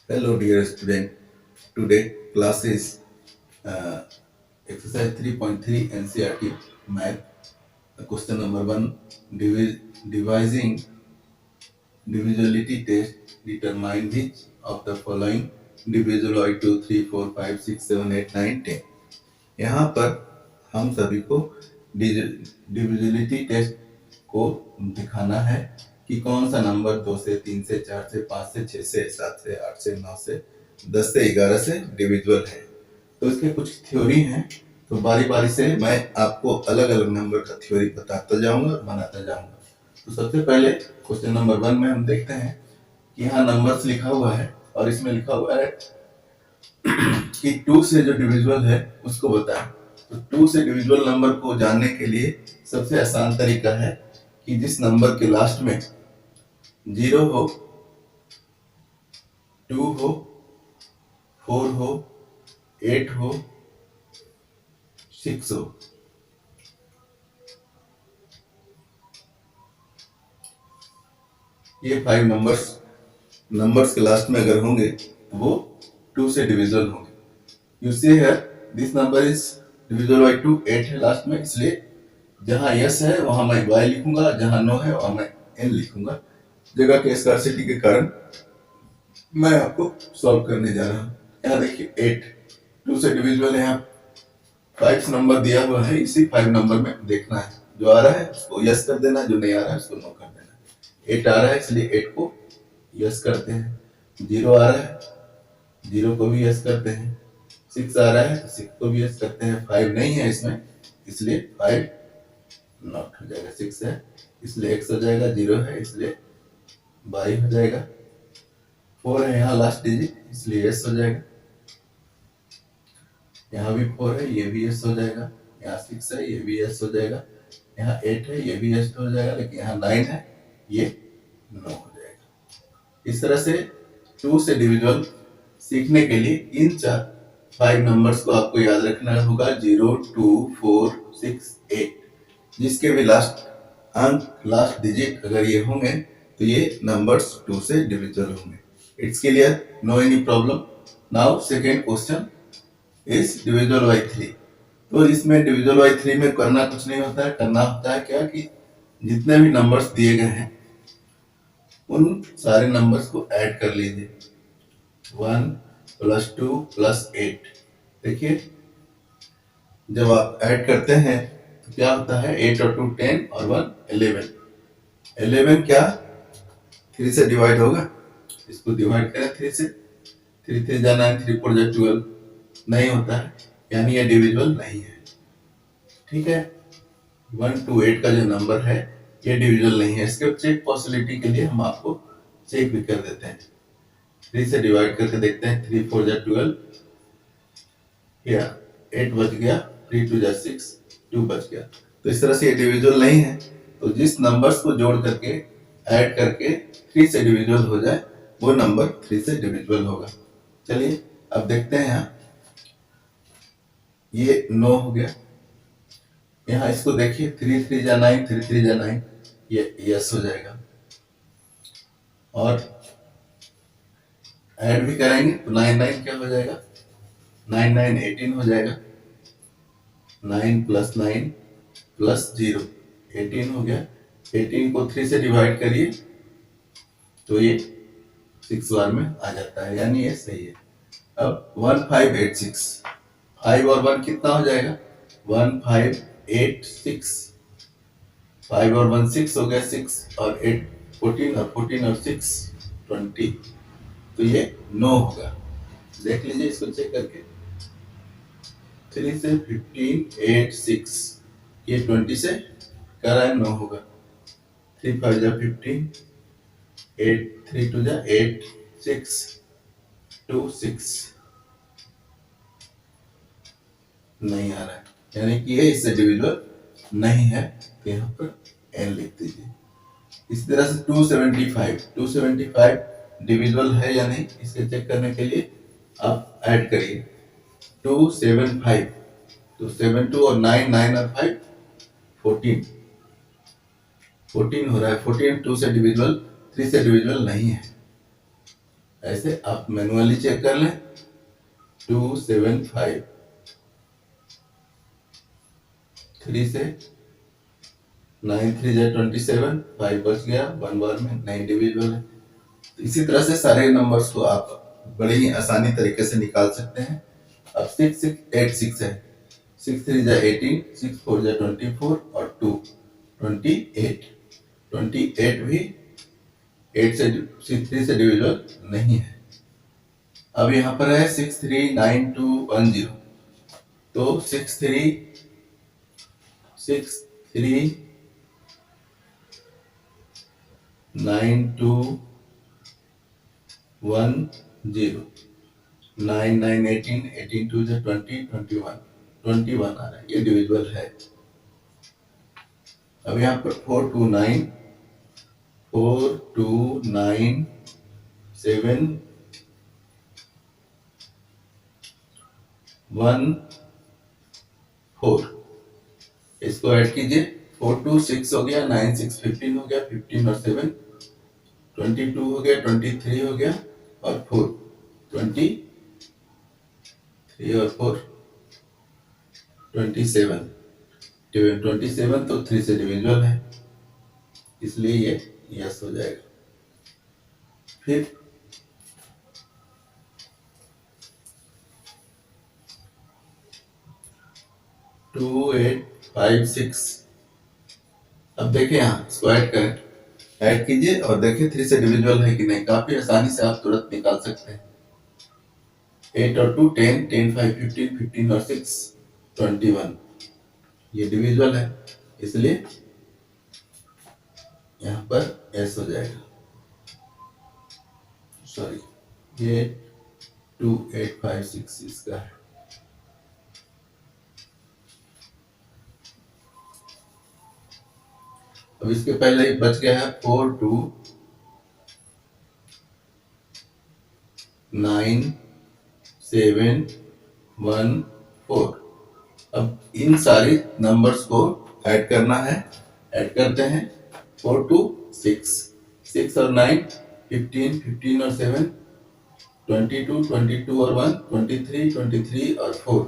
Hello, dear student. Today class is uh, exercise 3.3 NCERT math. Question number one: devising divisibility test. Determine which of the following divisible 2, 3, 4, 5, 6, 7, 8, 9, 10. यहाँ पर हम सभी को divisibility test को दिखाना है कि कौन सा नंबर 2 से 3 से 4 से 5 से 6 से 7 से 8 से 9 से 10 से 11 से डिविजिबल है। तो इसके कुछ थ्योरी हैं, तो बारी बारी से मैं आपको अलग अलग नंबर का थ्योरी बताता जाऊंगा और बनाता जाऊंगा। तो सबसे पहले क्वेश्चन नंबर 1 में हम देखते हैं कि यहाँ नंबर्स लिखा हुआ है और इसमें लिखा हुआ है कि 2 से जो डिविजिबल है उसको बताएं। तो 2 से डिविजिबल नंबर को जानने के लिए सबसे आसान तरीका है कि जिस नंबर के लास्ट में 0 हो, 2 हो, 4 हो, 8 हो, 6 हो, ये 5 नंबर्स के लास्ट में अगर होंगे तो वो 2 से डिविजिबल होंगे। You see here this number is divisible bye 2, 8 है लास्ट में, इसलिए जहां यस है वहां मैं y लिखूंगा, जहां नो है वहां मैं n लिखूंगा। जगह के स्कार्सिटी के कारण मैं आपको सॉल्व करने जा रहा हूं। यहाँ देखिए 8 2 से डिविजिबल है, यहाँ 5 नंबर दिया हुआ है, इसी 5 नंबर में देखना है। जो आ रहा है उसको यस कर देना, जो नहीं आ रहा है उसको नो कर देना। 8 आ रहा है इसलिए 8 को यस करते हैं। 0 आ रहा है, 0 को भी यस करते हैं। 6 आ रहा है तो 6 को भी यस करते हैं। 5 नहीं है इसमें, इसलिए 5 नॉट हो जाएगा। 6 है इसलिए x हो जाएगा। 0 है इसलिए y हो जाएगा। 4 है यहाँ लास्ट डिजिट, इसलिए s हो जाएगा। यहाँ भी 4 है, ये भी s हो जाएगा। यहाँ 6 है, ये भी s हो जाएगा। यहाँ 8 है, ये भी s हो जाएगा, लेकिन यहाँ 9 है, ये नो हो जाएगा। इस तरह से 2 से डिविजिबल सीखने के लिए इन 5 नंबर्स को आपको याद रखना होगा। 0, 2, 4, 6, 8, जिसके भी लास्ट अंक, लास्ट डिजिट अगर ये होंगे तो ये नंबर्स 2 से डिविजिबल होंगे। It's clear, no any problem. Now second question is divisible by 3। तो इसमें डिविजिबल बाय 3 में करना कुछ नहीं होता है। करना होता है क्या कि जितने भी नंबर्स दिए गए हैं उन सारे नंबर्स को ऐड कर लीजिए। 1 + 2 + 8। देखिए जब आप ऐड करते हैं तो क्या होता है, 8 और 2 10 और 1 11। 11 क्या 3 से डिवाइड होगा? इसको डिवाइड करें 3 से, 3 3 जा 9, 3 4 जा 12, नहीं होता है, यानी ये डिविजिबल नहीं है। ठीक है, 1 to 8 का जो नंबर है ये डिविजिबल नहीं है। इसके चेक पॉसिबिलिटी के लिए हम आपको चेक भी कर देते हैं। 3 से डिवाइड करके देखते हैं। 3 4 जा 12, या 8 बच गया, 3 2 जा 6, 2 बच गया। तो इस तरह से ये डिविजिबल नहीं है। तो जिस नंबर्स को जोड़ करके ऐड करके 3 से डिविजिबल हो जाए वो नंबर 3 से डिविजिबल होगा। चलिए अब देखते हैं। यहाँ ये 9 हो गया। यहाँ इसको देखिए, 3 3 जा 9, 3 3 जा 9, ये यस हो जाएगा। और ऐड भी करेंगे तो 9 9 क्या हो जाएगा, 9 9 18 हो जाएगा। 9 + 9 + 0 18 हो गया। 18 को 3 से डिवाइड करिए तो ये 6 बार में आ जाता है, यानी ये सही है। अब 1586, 5 और 1 कितना हो जाएगा, 1586। 5 और 1 6 हो गया, 6 और 8 14, और 14 और 6 20। तो ये 9 होगा। देख लीजिए इसको चेक करके। 3 से 15 8 6, ये 20 से कर रहा है, 9 होगा। 3 5 जा 15, 8 3 2 जा 8, 6 2 6, नहीं आ रहा है, यानी कि ये इससे डिविजिबल नहीं है। तो यहाँ पर n लिख दीजिए। इस तरह से 275 डिविजिबल है या नहीं, इसके चेक करने के लिए आप ऐड करिए। 275, तो 7 2 और 9 9 और 5 14 14 हो रहा है। 14 2 से डिविजिबल, 3 से डिविजिबल नहीं है। ऐसे आप मैनुअली चेक कर लें। 275 3 से 9 3 जा 27, 5 बच गया, 1 बार में 9 इंडिविजुअल है। तो इसी तरह से सारे नंबर्स को आप बड़े ही आसानी तरीके से निकाल सकते हैं। अब 6 6 8 6 है, 6 3 जा 18, 6 4 जा 24 और 2 28। 28 भी 8 से 3 से डिविजिबल नहीं है। अब यहाँ पर है 6 3 9 2 1 0, तो 6 3 9 2 1 0, 9 9 18, 18 2 जा 20, 21 आ रहा है, ये डिविजिबल है। अब यहाँ पर 4 2 9 7 1 4, इसको ऐड कीजिए। 4 2 6 हो गया, 9 6 15 हो गया, 15 और 7 22 हो गया, 23 हो गया और 4 23 और 4 27। 27 तो 3 से डिविजिबल है, इसलिए ये यस हो जाएगा। फिर 2 8 5 6, अब देखिए यहाँ इसको ऐड करें, ऐड कीजिए और देखिए 3 से डिविजिबल है कि नहीं। काफी आसानी से आप तुरंत निकाल सकते हैं। 8 और 2 10, 10 5 15, 15 और 6 21, ये डिविजिबल है, इसलिए यहाँ पर एस हो जाएगा। सॉरी, ये 2 8 5 6 इसका है। अब इसके पहले ही बच गया है 4 2 9 7 1 4। अब इन सारी नंबर्स को ऐड करना है, ऐड करते हैं। 4 2 6, 6 और 9 15, 15 और 7 22, 22 और 1 23, 23 और 4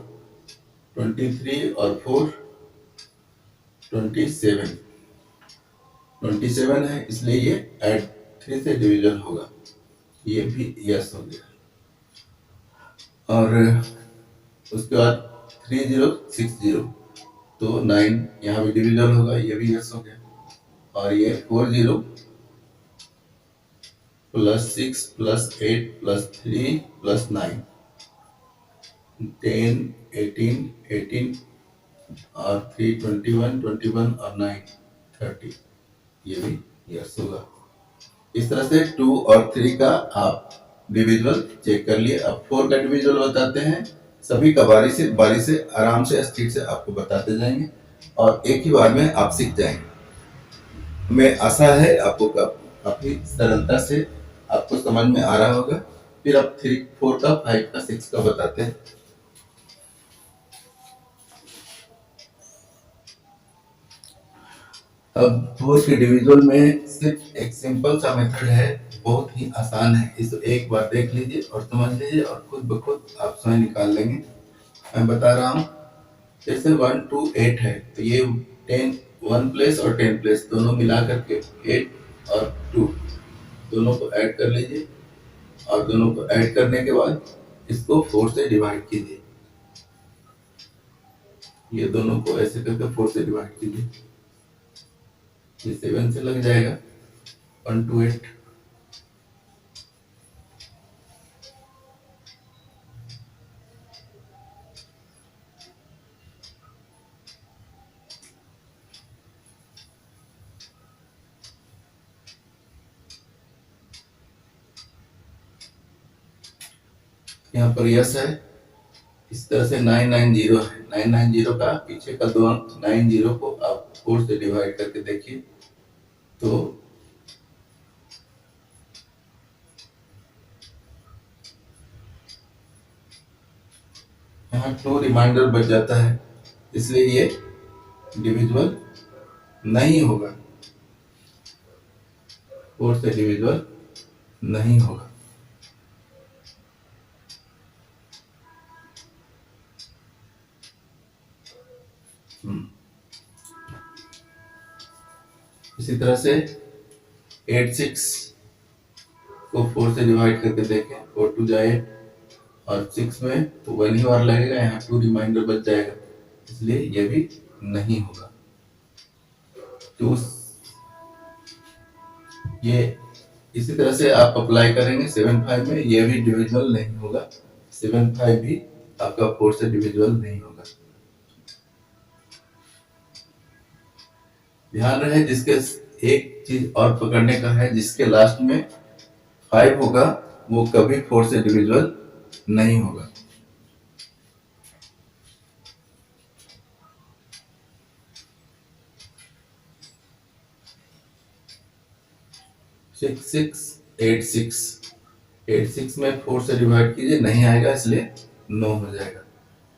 23 और 4 27, 27 है, इसलिए ये ऐड 3 से डिवीजन होगा, ये भी यस हो गया। और उसके बाद 3060, तो 9 यहाँ भी डिवीजन होगा, ये भी यस हो गया। और ये 40 प्लस 6 प्लस 8 प्लस 3 प्लस 9 10 18 18 और 3 21 21 और 9 30, ये भी यस होगा। इस तरह से 2 और 3 का आप डिविजुअल चेक कर लिए। अब 4 का डिविजुअल बताते हैं, सभी का बारी से आराम से स्पीड से आपको बताते जाएंगे और एक ही बार में आप सीख जाएंगे। हमें आशा है आपको काफी सरलता से आपको समझ में आ रहा होगा। फिर अब 3 4 का 5 का 6 का बताते हैं। अब 4 के डिविजुअल में सिर्फ एक सिंपल सा मेथड है, बहुत ही आसान है। इसको एक बार देख लीजिए और समझ लीजिए और खुद ब खुद आप स्वयं निकाल लेंगे। मैं बता रहा हूँ, जैसे 1 2 8 है, तो ये 10 1 प्लेस और 10 प्लेस दोनों मिला करके 8 और 2 दोनों को ऐड कर लीजिए और दोनों को ऐड करने के बाद इसको 4 से डिवाइड कीजिए। ये दोनों को ऐसे करके 4 से डिवाइड कीजिए, ये 7 से लग जाएगा। 1 2 8, यहाँ पर यस है। इस तरह से 990 है, 990 का पीछे का दो अंक 90 को आप 4 से डिवाइड करके देखिए, तो यहाँ 2 रिमाइंडर बच जाता है, इसलिए ये डिविजुअल नहीं होगा, 4 से डिविजुअल नहीं होगा। इसी तरह से 86 को 4 से डिवाइड करके देखें, 4 2 जाए और 6 में तो 1 ही बार लगेगा, यहाँ 2 रिमाइंडर बच जाएगा, इसलिए ये भी नहीं होगा। तो ये इसी तरह से आप अप्लाई करेंगे 7 5 में, ये भी डिविजिबल नहीं होगा। 7 5 भी आपका 4 से डिविजिबल नहीं होगा। ध्यान रहे, जिसके एक चीज और पकड़ने का है, जिसके लास्ट में 5 होगा वो कभी 4 से डिविजिबल नहीं होगा। 86 में 4 से डिवाइड कीजिए, नहीं आएगा इसलिए नो हो जाएगा।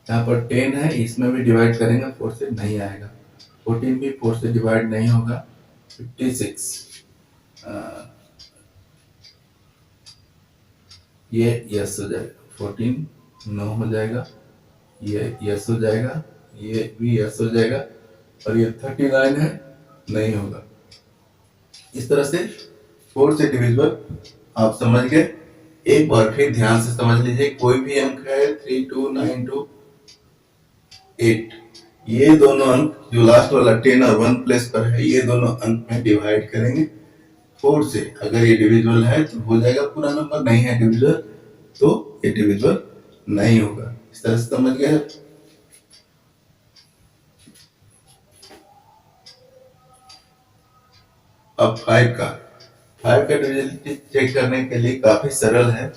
यहाँ पर 10 है, इसमें भी डिवाइड करेंगे 4 से, नहीं आएगा। 14 भी 4 से डिवाइड नहीं होगा। 56 ये यस हो जाएगा। 14 नो हो जाएगा, ये यस हो जाएगा, ये भी यस हो जाएगा, और ये 39 है, नहीं होगा। इस तरह से 4 से डिविजिबल आप समझ गए। एक बार फिर ध्यान से समझ लीजिए, कोई भी अंक है 3 2 9 2 8, ये दोनों अंक जो लास्ट वाला 10 और 1 प्लेस पर है, ये दोनों अंक में डिवाइड करेंगे 4 से। अगर ये डिविजिबल है तो हो जाएगा पूरा नंबर, नहीं है डिविजिबल तो ये डिविजिबल नहीं होगा। इस तरह से समझ गए। अब 5 का डिविजिबिलिटी चेक करने के लिए काफी सरल है।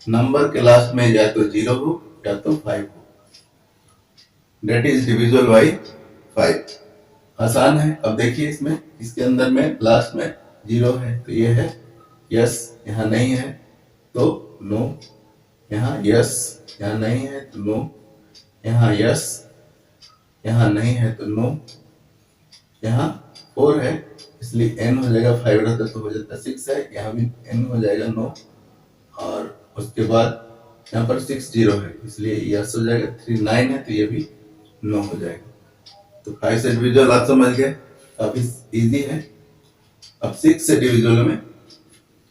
नंबर के लास्ट में या तो 0 हो या तो 5 हो, डेट इज डिविजिबल बाई 5। आसान है। अब देखिए, इसमें इसके अंदर में लास्ट में 0 है तो ये है यस, यहाँ नहीं है तो नो, यहाँ यस, यहाँ नहीं है तो नो, यहाँ यस, यहाँ नहीं है तो नो, यहाँ 4 है इसलिए एन हो जाएगा, 5 रहता तो हो जाता 6 है, यहाँ भी एन हो जाएगा नो, और उसके बाद यहाँ पर 6 0 है इसलिए यस हो जाएगा। 3 9 है तो ये भी नो हो जाएगा। तो 5 से डिविजिबल आप समझ गए, काफी इजी है। अब 6 से डिविजिबल में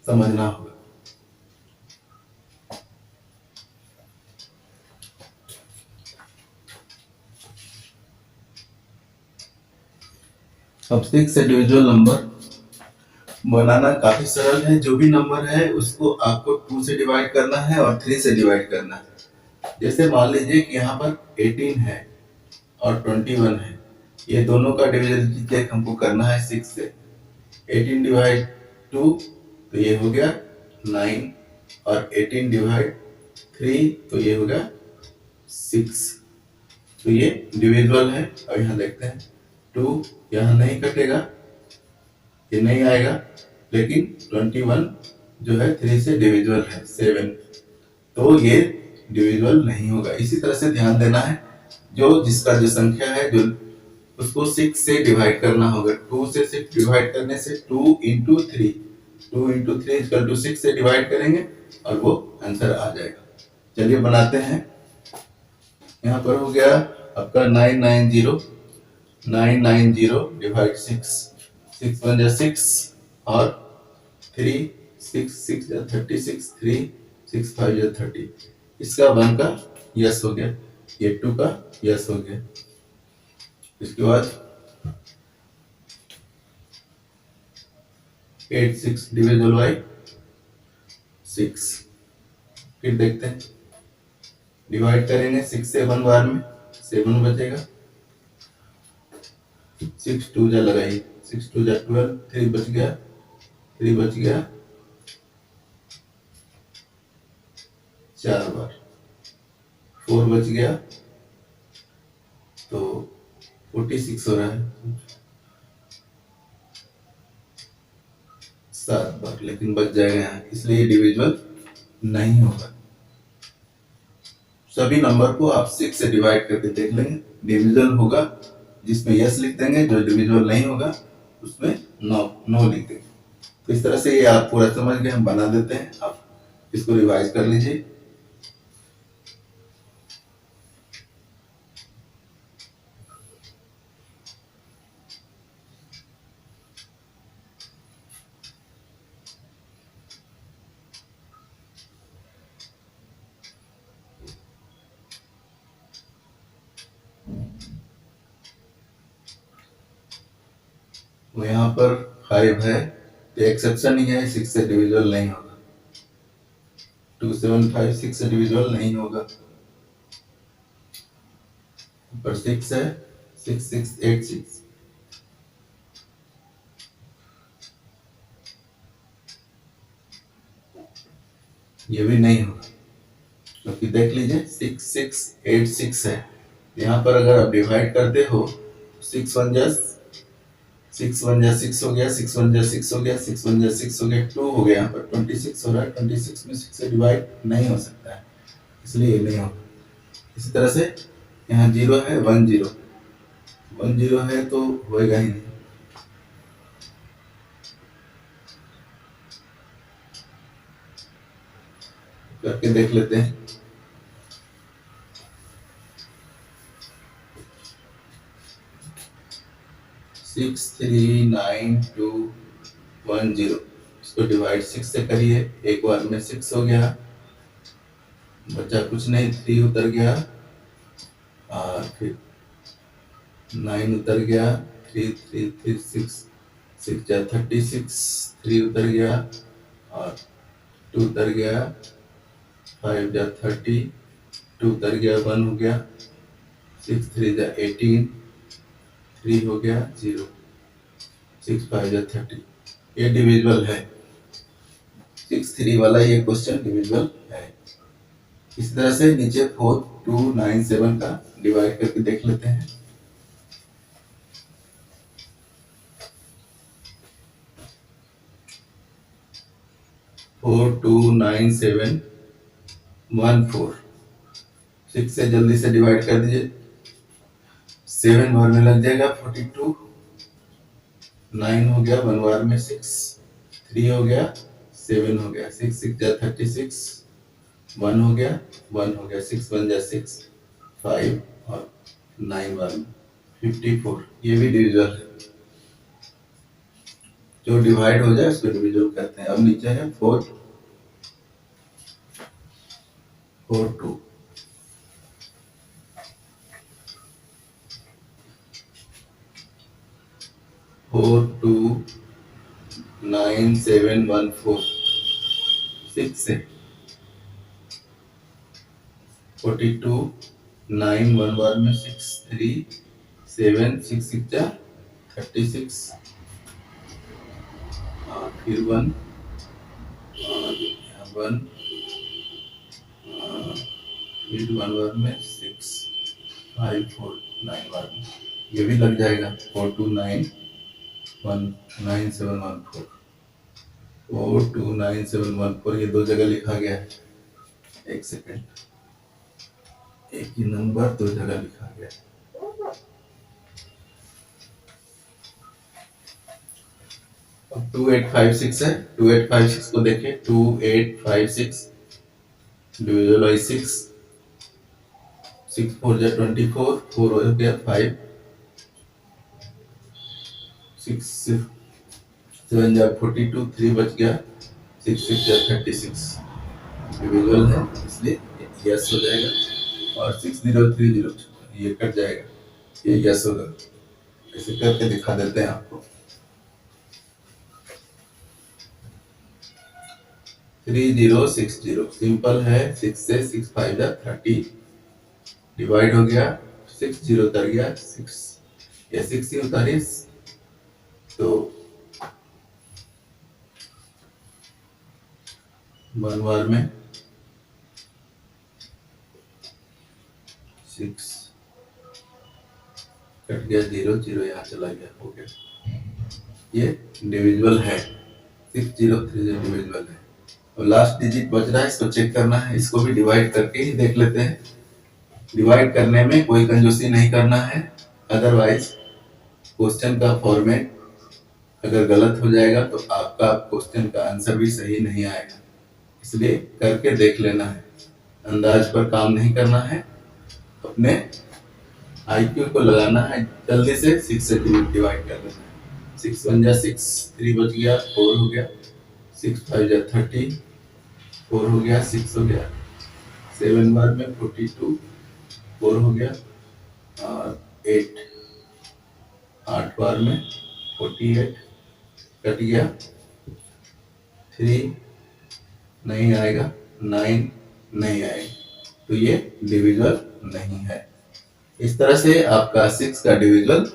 समझना होगा। अब 6 से डिविजिबल नंबर बनाना काफी सरल है। जो भी नंबर है उसको आपको 2 से डिवाइड करना है और 3 से डिवाइड करना है। जैसे मान लीजिए कि यहाँ पर 18 है और 21 है, ये दोनों का डिविजिबिलिटी चेक हमको करना है 6 से। 18 डिवाइड 2 तो ये हो गया 9, और 18 डिवाइड 3 तो ये हो गया 6। तो ये डिविजिबल है। अब यहाँ देखते हैं, 2 यहाँ नहीं कटेगा, ये नहीं आएगा, लेकिन 21 जो है 3 से डिविजिबल है 7, तो ये डिविजिबल नहीं होगा। इसी तरह से ध्यान देना है, जो जिसका जो संख्या है जो उसको 6 से डिवाइड करना होगा। 2 से 6 डिवाइड करने से 2 इंटू 3, 2 इंटू 3 इक्वल टू 6 से डिवाइड करेंगे और वो आंसर आ जाएगा। चलिए बनाते हैं। यहाँ पर हो गया आपका 990, 990 डिवाइड 6, 6 1 6 और 3 6 6 36, 3 6 5 30। इसका 1 का यस हो गया, ये 2 का यस हो गया। इसके बाद 8 6 डिविजिबल बाई 6। फिर देखते हैं, डिवाइड करेंगे 6 से 1 बार में, 7 बचेगा। 6 2 जा लगाइए, 6 2 जा 12, 3 बच गया, 3 बच गया 4 बार, 4 बच गया तो 46 हो रहा है 7 बार, लेकिन बच जाएगा यहाँ, इसलिए डिविजिबल नहीं होगा। सभी नंबर को आप 6 से डिवाइड करके देख लेंगे, डिविजिबल होगा जिसमें यस लिख देंगे, जो डिविजिबल नहीं होगा उसमें नो नो लिख देंगे। तो इस तरह से ये आप पूरा समझ गए, हम बना देते हैं, आप इसको रिवाइज कर लीजिए। तो यहाँ पर 5 है तो एक्सेप्शन ही है, 6 से डिविजिबल नहीं होगा। 275 6 से डिविजिबल नहीं होगा। पर 6 है, 6686, ये भी नहीं होगा क्योंकि देख लीजिए 6686 है। यहाँ पर अगर आप डिवाइड करते हो 6 1 जा 6 1 जा 6 हो गया, 6 1 जा 6 हो गया, 6 1 जा 6 हो गया, 2 हो गया। यहाँ पर 26 हो रहा है, 26 में 6 से डिवाइड नहीं हो सकता है, इसलिए ये नहीं होगा। इसी तरह से यहाँ 0 है, 1 0 है तो होएगा ही नहीं। करके देख लेते हैं। सिक्स 3 9 2 1 0, इसको डिवाइड 6 से करिए, एक बार में 6 हो गया, बचा कुछ नहीं, 3 उतर गया और फिर 9 उतर गया, 3 3 3 6 6 जा 36, 3 उतर गया और 2 उतर गया, 5 जा 30, 2 उतर गया, 1 हो गया, 6 3 जा 18, 3 हो गया 0, 6 5 जा 30। ये डिविजिबल है, 6 3 वाला ये क्वेश्चन डिविजिबल है। इस तरह से नीचे 4 2 9 7 का डिवाइड करके देख लेते हैं। फोर 2 9 7 1 4, 6 से जल्दी से डिवाइड कर दीजिए, 7 बार में लग जाएगा 42, 9 हो गया, 1 बार में 6, 3 हो गया, 7 हो गया, 6 6 जा 36, 1 हो गया, 1 हो गया, 6 1 जा 6, 5 और 9 बार में 54। ये भी डिविजिबल है, जो डिवाइड हो जाए उसको डिविजिबल करते हैं। अब नीचे है 4 2 4 2 9 7 1 4, 6 से 42, 9 1 बार में 6 3 7 6 6 जा 36 और फिर 1 और यहाँ 1 फिर 1 बार में 6 5 4 9 बार में, ये भी लग जाएगा। 4 2 9 1 9 7 1 4, 4 2 9 7 1 4, ये दो जगह लिखा गया है, एक सेकेंड, एक ही नंबर दो जगह लिखा गया है। अब 2856 है, 2856 को देखें, 2856 डिविजिबल बाई 6, 6 4 जा 24, 4 हो गया 5, 6 7 जा 42, 3 बच गया, 6 6 जा 36, डिविजिबल है इसलिए यस हो जाएगा। और 6030 ये कट जाएगा, ये यस होगा। ऐसे करके दिखा देते हैं आपको। 3060 सिंपल है, 6 से 6 5 जा 30 डिवाइड हो गया, 6 0 उतर गया, 6 या 6 ही उतारिए तो 1 बार में 6 कट गया, 0 0 यहाँ चला गया, हो गया। ये डिविजिबल है, 6030 डिविजिबल है। और लास्ट डिजिट बच रहा है, इसको चेक करना है, इसको भी डिवाइड करके ही देख लेते हैं। डिवाइड करने में कोई कंजूसी नहीं करना है, अदरवाइज क्वेश्चन का फॉर्मेट अगर गलत हो जाएगा तो आपका क्वेश्चन का आंसर भी सही नहीं आएगा, इसलिए करके देख लेना है। अंदाज पर काम नहीं करना है, अपने आईक्यू को लगाना है। जल्दी से 6 से डिवाइड कर लेना है। 6 1 जा 6, 3 बच गया, 4 हो गया, 6 5 जा 30, 4 हो गया, 6 हो गया, 7 बार में 42, 4 हो गया और 8 बार में 48 कट गया, 3 नहीं आएगा, 9 नहीं आएगा, तो ये डिविजिबल नहीं है। इस तरह से आपका 6 का डिविजिबल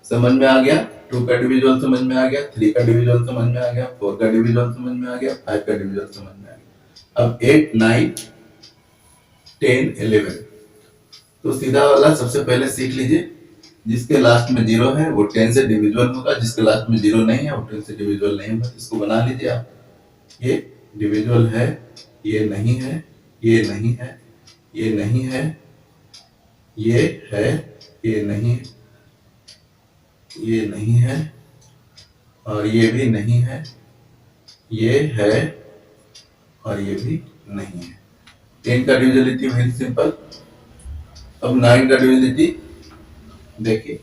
समझ में आ गया, 2 का डिविजिबल समझ में आ गया, 3 का डिविजिबल समझ में आ गया, 4 का डिविजिबल समझ में आ गया, 5 का डिविजिबल समझ में आ गया। अब 8, 9, 10, 11 तो सीधा वाला सबसे पहले सीख लीजिए। जिसके लास्ट में 0 है वो 10 से डिविजिबल होगा, जिसके लास्ट में 0 नहीं है वो 10 से डिविजिबल नहीं होगा। इसको बना लीजिए आप। ये डिविजिबल है, ये नहीं है, ये नहीं है, ये नहीं है, ये है, ये नहीं, ये नहीं है, और ये भी नहीं है, ये है, और ये भी नहीं है। 10 का डिविजिबिलिटी वेरी सिंपल। अब 9 का डिविजिबिलिटी देखिए,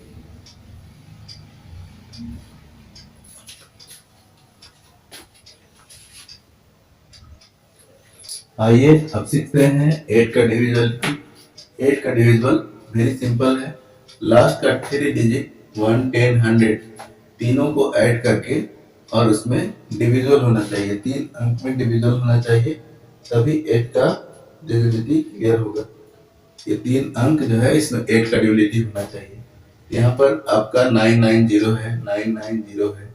आइए अब सीखते हैं 8 का डिविजिबल। 8 का डिविजिबल वेरी सिंपल है। लास्ट का 3 डिजिट 1, 10, 100 तीनों को ऐड करके और उसमें डिविजिबल होना चाहिए, 3 अंक में डिविजिबल होना चाहिए, तभी 8 का डिविजिबिलिटी क्लियर होगा। ये 3 अंक जो है इसमें 8 का डिविजिबिलिटी होना चाहिए। यहाँ पर आपका 990 है, 990 है,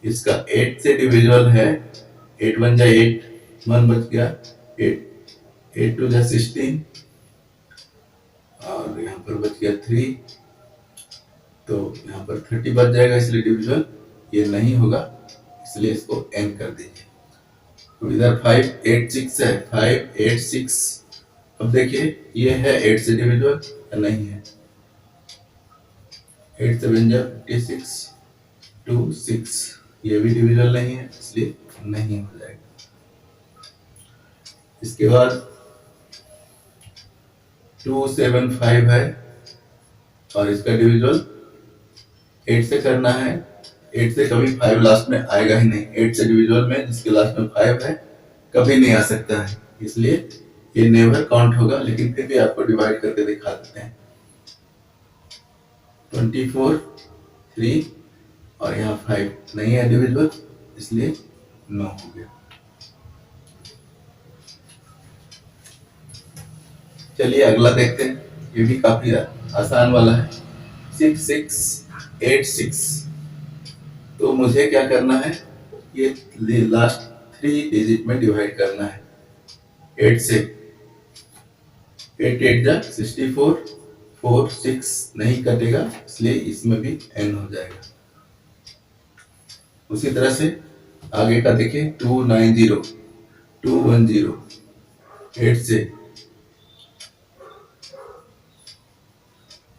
इसका 8 से डिविजिबल है, 8 1 जा 8, 1 बच गया, 8 2 जा 16, और यहाँ पर बच गया 3, तो यहाँ पर 30 बच जाएगा, इसलिए डिविजिबल ये नहीं होगा, इसलिए इसको n कर दीजिए। तो इधर 5 8 6 है, 5 8 6। अब देखिए ये है 8 से डिविजिबल या नहीं है, 8 7 जा 56, 2 6, ये भी डिविजिबल नहीं है, इसलिए नहीं हो जाएगा। इसके बाद 2 7 5 है, और इसका डिविजिबल 8 से करना है। 8 से कभी 5 लास्ट में आएगा ही नहीं, 8 से डिविजिबल में जिसके लास्ट में 5 है कभी नहीं आ सकता है, इसलिए ये नेवर काउंट होगा। लेकिन फिर भी आपको डिवाइड करके दिखा देते हैं। 24 3 और यहाँ 5 नहीं है डिविजिबल, इसलिए 9 हो गया। चलिए अगला देखते हैं, ये भी काफी आसान वाला है। 6 6 8 6, तो मुझे क्या करना है, ये लास्ट 3 डिजिट में डिवाइड करना है। 8 से 8 8 जा 64, 4 6 नहीं कटेगा, इसलिए इसमें भी n हो जाएगा। उसी तरह से आगे का देखिए, 290 210, 8 से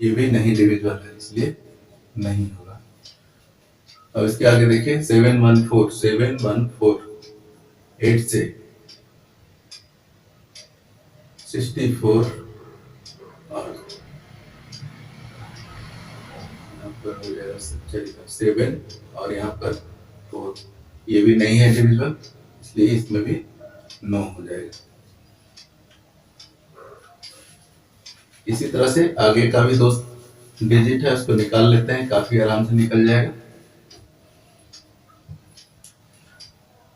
ये भी नहीं डिविजिबल है, इसलिए नहीं होगा। अब इसके आगे देखिए 714 714, 8 से 64, और यहाँ पर हो जाएगा 7 और यहाँ पर 4, ये भी नहीं है डिविजिबल, इसलिए इसमें भी 9 हो जाएगा। इसी तरह से आगे का भी 2 डिजिट है, उसको निकाल लेते हैं, काफी आराम से निकल जाएगा।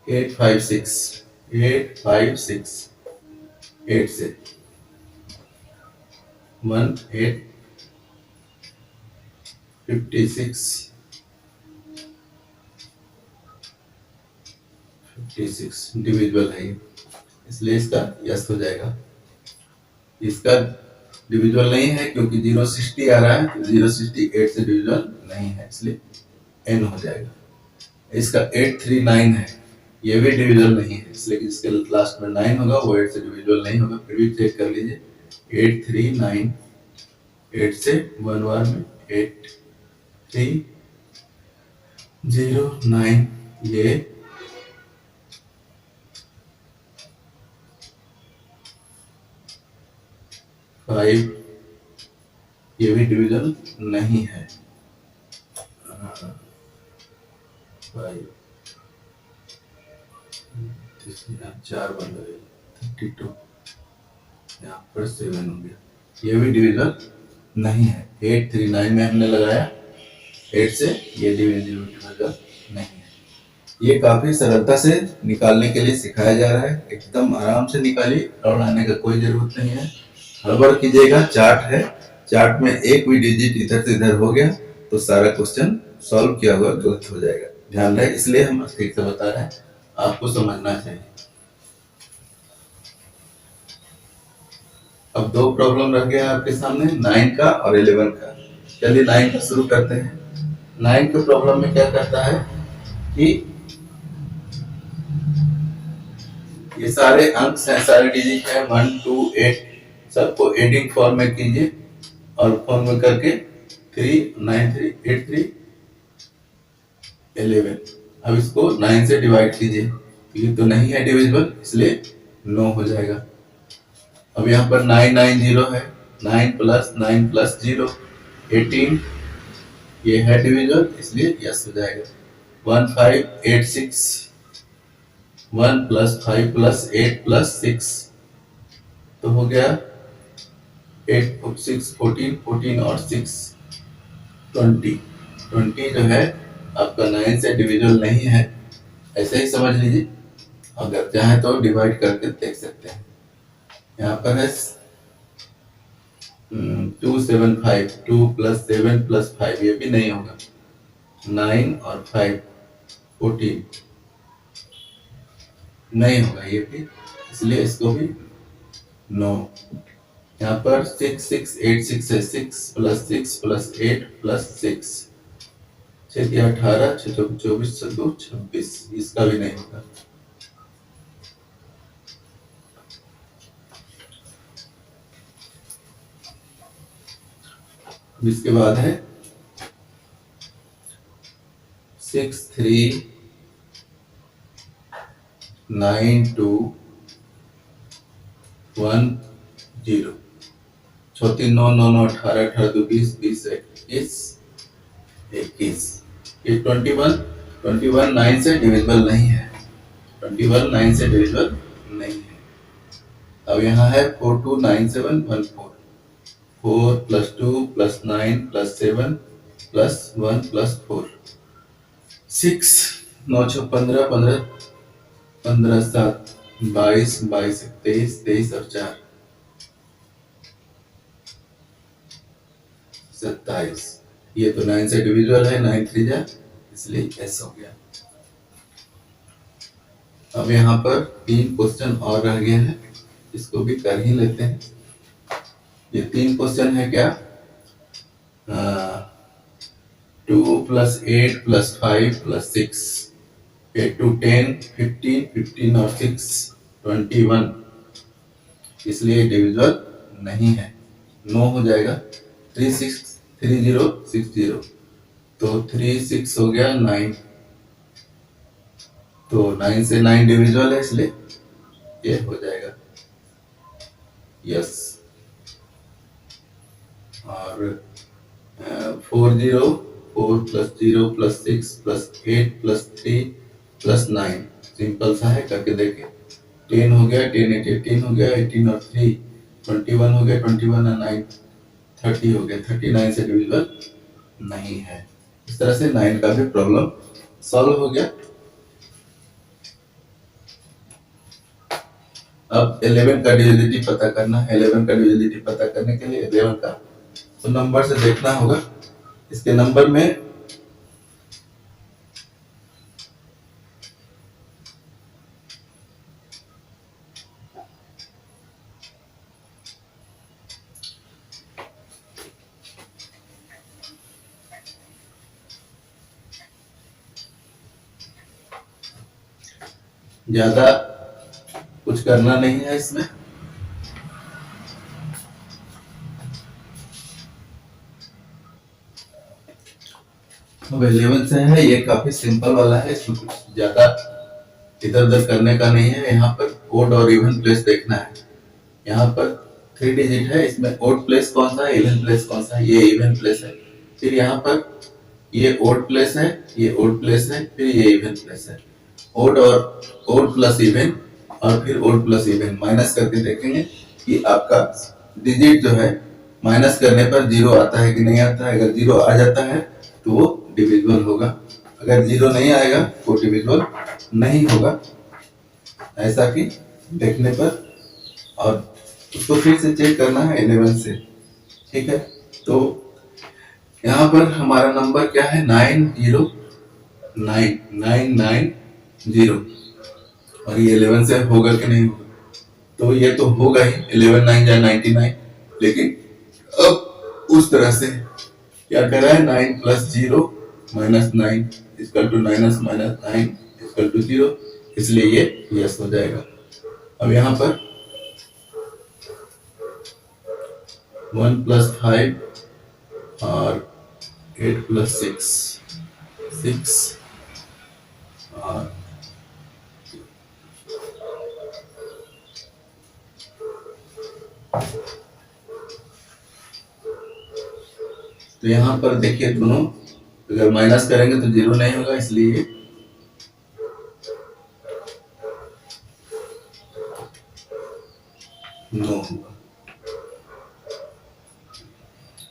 8 5 6 8 5 6, 8 से 1 8 56 56 डिविजिबल है ये, इसलिए इसका यस हो जाएगा। इसका डिविजिबल नहीं है क्योंकि 060 आ रहा है, तो 068 से डिविजिबल नहीं है, इसलिए n हो जाएगा। इसका 839 है, ये भी डिविजिबल नहीं है, इसलिए इसके लास्ट में 9 होगा, वो 8 से डिविजिबल नहीं होगा। फिर भी चेक कर लीजिए, 839, 8 से 1 बार में 8309, ये 5, ये भी डिविजन नहीं है। 5 4 बन गए, 32, यहाँ पर 7 हो गया, ये भी डिविजन नहीं है। 839 में हमने लगाया, 8 से ये डिविजिबल नहीं है। ये काफी सरलता से निकालने के लिए सिखाया जा रहा है, एकदम आराम से निकालिए, घबराने का कोई जरूरत नहीं है। हड़बड़ कीजिएगा, चार्ट है, चार्ट में एक भी डिजिट इधर से इधर हो गया तो सारा क्वेश्चन सॉल्व किया हुआ गलत हो जाएगा। ध्यान रहे, इसलिए हम ठीक से बता रहे हैं, आपको समझना चाहिए। अब दो प्रॉब्लम रह गया आपके सामने, 9 का और 11 का। चलिए 9 का शुरू करते हैं। 9 के प्रॉब्लम में क्या कहता है कि ये सारे अंक हैं, सारे डिजिट हैं 1 2 8, सबको एडिंग फॉर्म में कीजिए और फॉर्म में करके 3 9 3 8 3 11। अब इसको 9 से डिवाइड कीजिए, ये तो नहीं है डिविजिबल, इसलिए 9 हो जाएगा। अब यहाँ पर 990 है, 9 प्लस 9 प्लस 0 18, ये है डिविजिबल, इसलिए यस हो जाएगा। 1586, 1 प्लस 5 प्लस 8 प्लस 6 तो हो गया 8 6 14 14 और 6 20। 20 जो है आपका 9 से डिविजिबल नहीं है, ऐसे ही समझ लीजिए। अगर चाहे तो डिवाइड करके देख सकते हैं। यहाँ पर है 275, 2 प्लस 7 प्लस 5, ये भी नहीं होगा। 9 और 5 14 नहीं होगा ये भी, इसलिए इसको भी 9। यहाँ पर 6 6 8 6 है, 6 प्लस 8 प्लस 6 6 18, 6 24 26, इसका भी नहीं होगा। इसके बाद है 6 3 9 2 1 0, 6 3 9 9 9 18 18 2 20 20 21 21, ये 21 9 से डिविजिबल नहीं है, 21 9 से डिविजिबल नहीं है। अब यहाँ है 4 2 9 7 1 4, 4 plus 2 plus 9 plus 7 plus 1 plus 4, 6 9 6 15 15 15 7 22 22 23 23 और 4 27, ये तो 9 से डिविजिबल है, 9 3 जा, इसलिए एस हो गया। अब यहाँ पर 3 क्वेश्चन और रह गए हैं, इसको भी कर ही लेते हैं। ये 3 क्वेश्चन है क्या, 2 प्लस 8 प्लस 5 प्लस 6, 8 to 10 15 15 और 6 21, इसलिए डिविजिबल नहीं है, 9 हो जाएगा। 3 6 3 0 6 0, तो 3 6 हो गया 9, तो 9 से 9 डिविजिबल है, इसलिए ये हो जाएगा यस। और 4 0 4 plus 0 plus 6 plus 8 plus 3 plus 9, simple सा है, करके देखें। 10 हो गया, 10 8 18 हो गया, 18 और 3 21 हो गया, 21 और 9 30 हो गया, 39 से डिविजिबल नहीं है। इस तरह से 9 का भी प्रॉब्लम सॉल्व हो गया। अब 11 का डिविजिबिलिटी पता करना है। 11 का डिविजिबिलिटी पता करने के लिए 11 का तो नंबर से देखना होगा। इसके नंबर में ज्यादा कुछ करना नहीं है इसमें। अब 11 से है, ये काफी सिंपल वाला है, इसमें कुछ ज्यादा इधर उधर करने का नहीं है। यहाँ पर ओड और इवन प्लेस देखना है। यहाँ पर 3 डिजिट है, इसमें ओड प्लेस कौन सा है, इवन प्लेस कौन सा है, ये इवन प्लेस है। फिर यहाँ पर ये ओड प्लेस है, ये ओड प्लेस है, फिर ये इवन प्लेस है। ओड और ओड प्लस इवन और फिर ओड प्लस इवन माइनस करके देखेंगे कि आपका डिजिट जो है माइनस करने पर 0 आता है कि नहीं आता है। अगर 0 आ जाता है तो वो डिविजिबल होगा। अगर 0 नहीं आएगा वो डिविजिबल नहीं होगा, ऐसा कि देखने पर। और उसको फिर से चेक करना है 11 से, ठीक है। तो यहाँ पर हमारा नंबर क्या है, 909 और ये 11 से होगा कि नहीं होगा, तो ये तो होगा ही, 11 9 या 99। लेकिन अब उस तरह से क्या कर रहा है, 9 + 0 - 9 = -9 - 9 = 0, इसलिए ये यस हो जाएगा। अब यहाँ पर 1 + 5 और 8 + 6 और तो यहाँ पर देखिए दोनों अगर माइनस करेंगे तो 0 नहीं होगा, इसलिए नो होगा।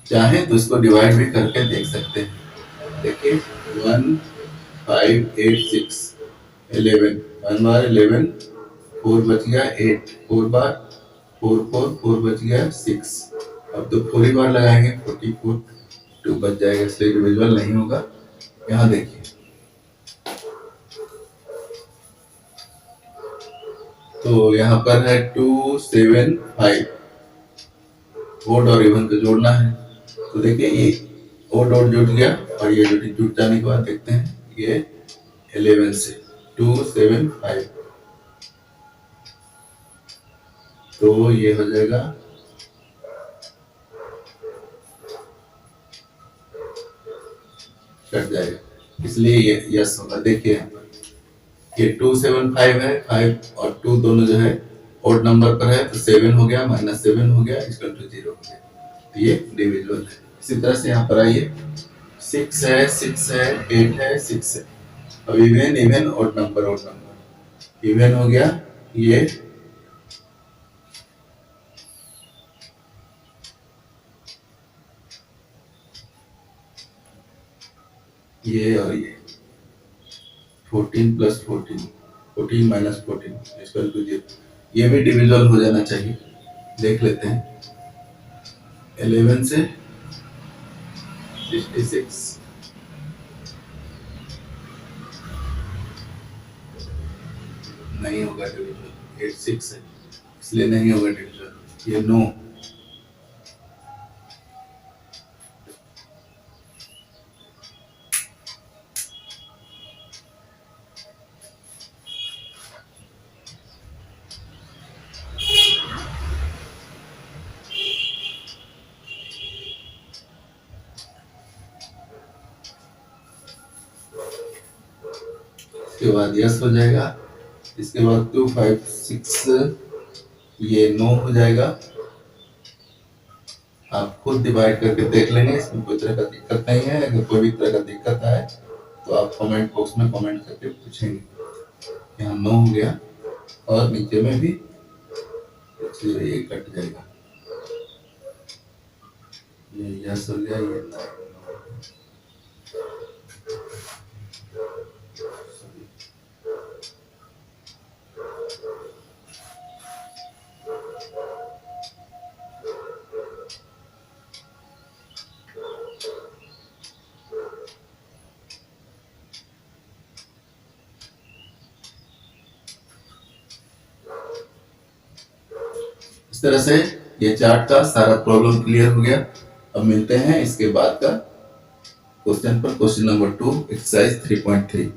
चाहे तो इसको डिवाइड भी करके देख सकते हैं। देखिए 1 5 8 6 11 1 बार 11 4 बच गया 8 4 बार 4 4 4 बच गया 6। अब तो 4 ही बार लगाएंगे 44 2 बच जाएगा, इसलिए डिविजिबल नहीं होगा। यहाँ देखिए तो यहाँ पर है 2 7 5, ओड और इवन को जोड़ना है। तो देखिए ये ओड जुड़ गया और ये जुड़ जाने के बाद देखते हैं ये 11 से 2 7 5, तो ये हो जाएगा कट जाएगा, इसलिए ये यस होगा। देखिए यहाँ पर ये 2 7 5 है, 5 और 2 दोनों जो है ओड नंबर पर है, तो 7 हो गया -7 हो गया = 0 हो गया, तो ये डिविजिबल है। इसी तरह से यहाँ पर आइए 6 है 6 है 8 है 6 है। अब इवन ओड नंबर इवन हो गया, ये और ये 14 + 14 14 - 14 = 0, ये भी डिविजिबल हो जाना चाहिए। देख लेते हैं 11 से 66 नहीं होगा डिविजिबल, 86 है इसलिए नहीं होगा डिविजिबल, ये नो। इसके बाद यस हो जाएगा, इसके बाद 2 5 6 ये नो हो जाएगा। आप खुद डिवाइड करके देख लेंगे, इसमें कोई तरह का दिक्कत नहीं है। अगर कोई भी तरह का दिक्कत आए तो आप कमेंट बॉक्स में कमेंट करके पूछेंगे। यहाँ नो हो गया और नीचे में भी, इसलिए ये कट जाएगा, ये यस हो गया, ये नो। इस तरह से ये चार्ट का सारा प्रॉब्लम क्लियर हो गया। अब मिलते हैं इसके बाद का क्वेश्चन पर, क्वेश्चन नंबर 2 एक्सरसाइज 3.3।